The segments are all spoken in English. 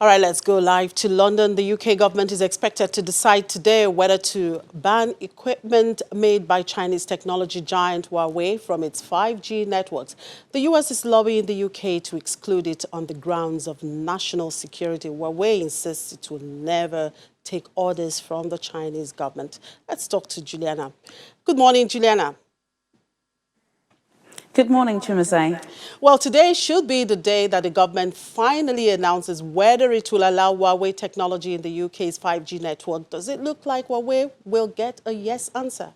All right, let's go live to London. The UK government is expected to decide today whether to ban equipment made by Chinese technology giant Huawei from its 5G networks. The US is lobbying the UK to exclude it on the grounds of national security. Huawei insists it will never take orders from the Chinese government. Let's talk to Juliana. Good morning, Juliana. Good morning, Chimazay. Well, today should be the day that the government finally announces whether it will allow Huawei technology in the UK's 5G network. Does it look like Huawei will get a yes answer?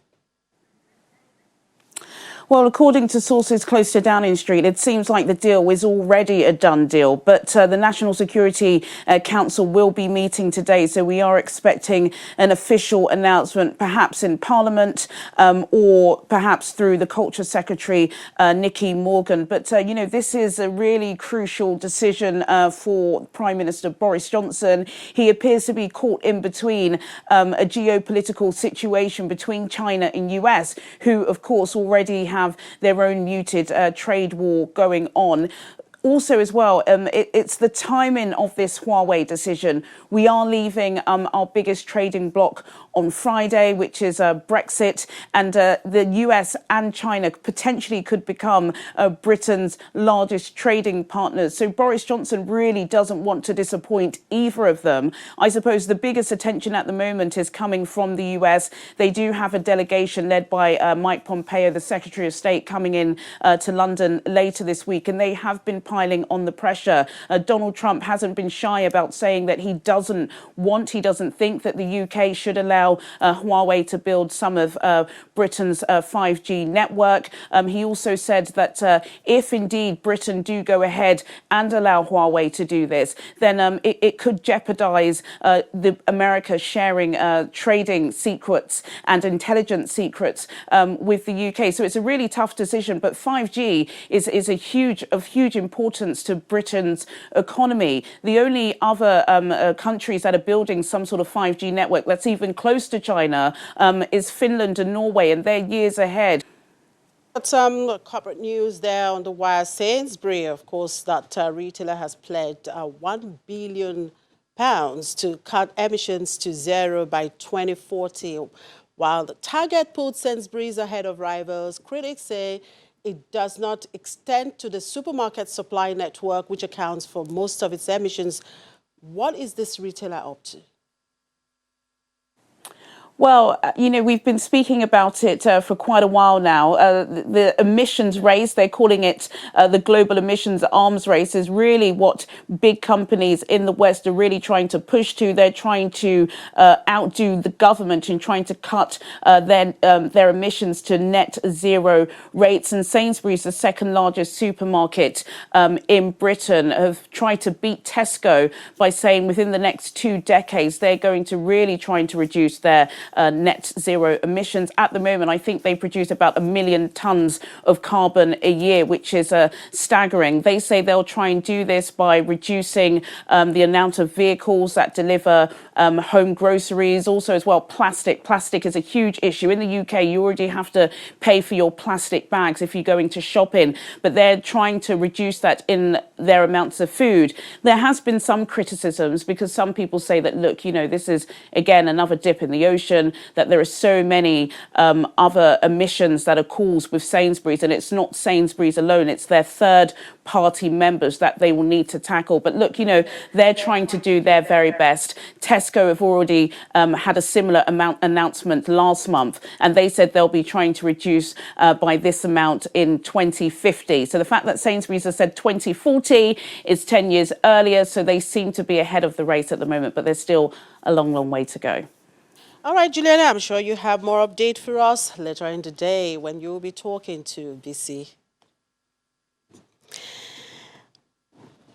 Well, according to sources close to Downing Street, it seems like the deal is already a done deal. But the National Security Council will be meeting today, so we are expecting an official announcement, perhaps in Parliament or perhaps through the Culture Secretary, Nicky Morgan. But, you know, this is a really crucial decision for Prime Minister Boris Johnson. He appears to be caught in between a geopolitical situation between China and US, who, of course, already have their own muted trade war going on. Also, as well, it's the timing of this Huawei decision. We are leaving our biggest trading bloc on Friday, which is Brexit, and the US and China potentially could become Britain's largest trading partners. So Boris Johnson really doesn't want to disappoint either of them. I suppose the biggest attention at the moment is coming from the US. They do have a delegation led by Mike Pompeo, the Secretary of State, coming in to London later this week, and they have been piling on the pressure. Donald Trump hasn't been shy about saying that he doesn't think that the UK should allow Huawei to build some of Britain's 5G network. He also said that if indeed Britain do go ahead and allow Huawei to do this, then it could jeopardize the America sharing trading secrets and intelligence secrets with the UK. So it's a really tough decision, but 5G is of huge importance to Britain's economy. The only other countries that are building some sort of 5G network that's even close to China is Finland and Norway, and they're years ahead. Some corporate news there on the wire. Sainsbury, of course, that retailer has pledged £1 billion to cut emissions to zero by 2040. While the target puts Sainsbury's ahead of rivals, critics say it does not extend to the supermarket supply network, which accounts for most of its emissions. What is this retailer up to? Well, you know, we've been speaking about it for quite a while now. The emissions race, they're calling it the global emissions arms race, is really what big companies in the West are really trying to push to. They're trying to outdo the government in trying to cut their emissions to net zero rates. And Sainsbury's, the second largest supermarket in Britain, have tried to beat Tesco by saying within the next 2 decades, they're going to really trying to reduce their net zero emissions. At the moment, I think they produce about 1 million tons of carbon a year, which is staggering. They say they'll try and do this by reducing the amount of vehicles that deliver home groceries. Also, as well, plastic. Plastic is a huge issue. In the UK, you already have to pay for your plastic bags if you're going to shopping, but they're trying to reduce that in their amounts of food. There has been some criticisms because some people say that, look, you know, this is, again, another dip in the ocean, that there are so many other emissions that are caused with Sainsbury's, and it's not Sainsbury's alone, it's their third party members that they will need to tackle. But look, you know, they're trying to do their very best. Tesco have already had a similar announcement last month, and they said they'll be trying to reduce by this amount in 2050. So the fact that Sainsbury's has said 2040 is 10 years earlier, so they seem to be ahead of the race at the moment, but there's still a long, long way to go. All right, Juliana, I'm sure you have more update for us later in the day when you'll be talking to BC.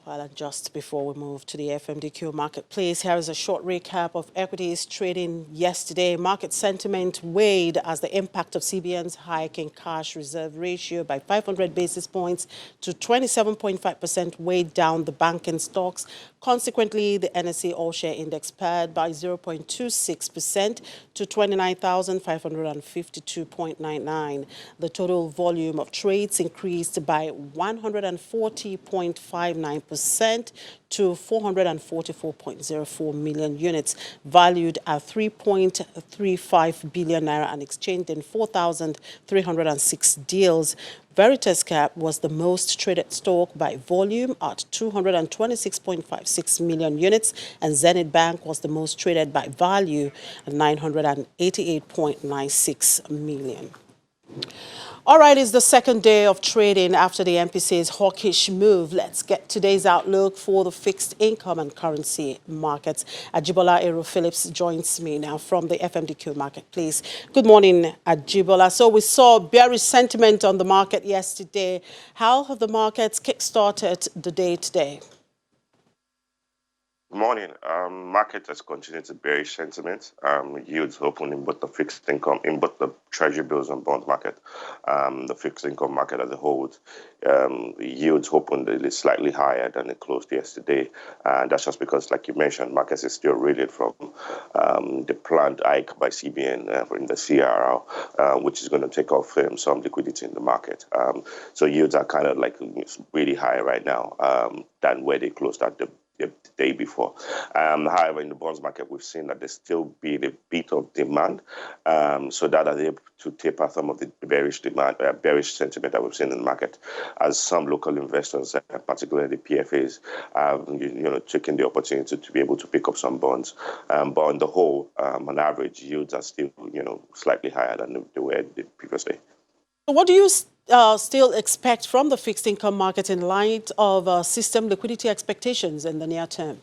Well, and just before we move to the FMDQ marketplace, here is a short recap of equities trading yesterday. Market sentiment weighed as the impact of CBN's hike in cash reserve ratio by 500 basis points to 27.5% weighed down the banking stocks. Consequently, the NSE All-Share Index pared by 0.26% to 29,552.99. The total volume of trades increased by 140.59%. 0.5% to 444.04 million units, valued at 3.35 billion naira and exchanged in 4,306 deals. Veritas Cap was the most traded stock by volume at 226.56 million units, and Zenith Bank was the most traded by value at 988.96 million. All right, it's the second day of trading after the MPC's hawkish move. Let's get today's outlook for the fixed income and currency markets. Ajibola Ero Phillips joins me now from the FMDQ marketplace. Good morning, Ajibola. So we saw bearish sentiment on the market yesterday. How have the markets kick-started the day today? Good morning. Market has continued to bearish sentiment. Yields open in both the fixed income, in both the treasury bills and bond market. The fixed income market as a whole, yields opened slightly higher than it closed yesterday. And that's just because, like you mentioned, markets is still reeling from the planned hike by CBN in the CRR, which is going to take off some liquidity in the market. So yields are kind of like really high right now than where they closed at the day before. However, in the bonds market, we've seen that there's still been a bit of demand, so that are able to taper some of the bearish sentiment that we've seen in the market, as some local investors, particularly PFAs, taking the opportunity to be able to pick up some bonds. But on the whole, on average, yields are still, slightly higher than they were the previous day. What do you still expect from the fixed income market in light of system liquidity expectations in the near term?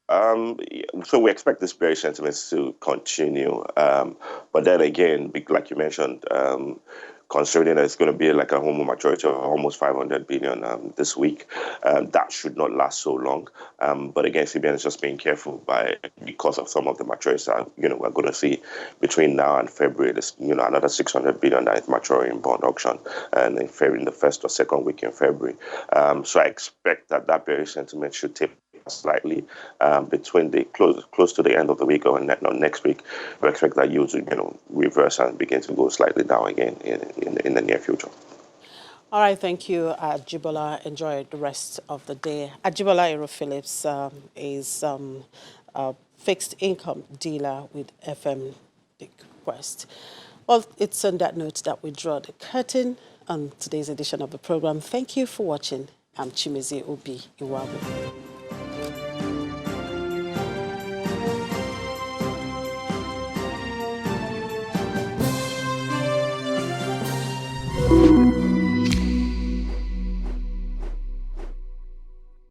So we expect this bearish sentiments to continue. But then again, like you mentioned, considering that it's going to be like a home majority of almost 500 billion this week, that should not last so long. But again, CBN is just being careful because of some of the maturities that, we're going to see between now and February. There's, another 600 billion that is maturing in bond auction, and in February, in the first or second week in February. So I expect that bearish sentiment should tip slightly between the close to the end of the week or next week. We expect that yields to reverse and begin to go slightly down again in the near future. All right, thank you, Ajibola. Enjoy the rest of the day. Ajibola Ero Phillips is a fixed income dealer with FM Quest. Well, it's on that note that we draw the curtain on today's edition of the program. Thank you for watching. I'm Chimeze Obi Iwabu.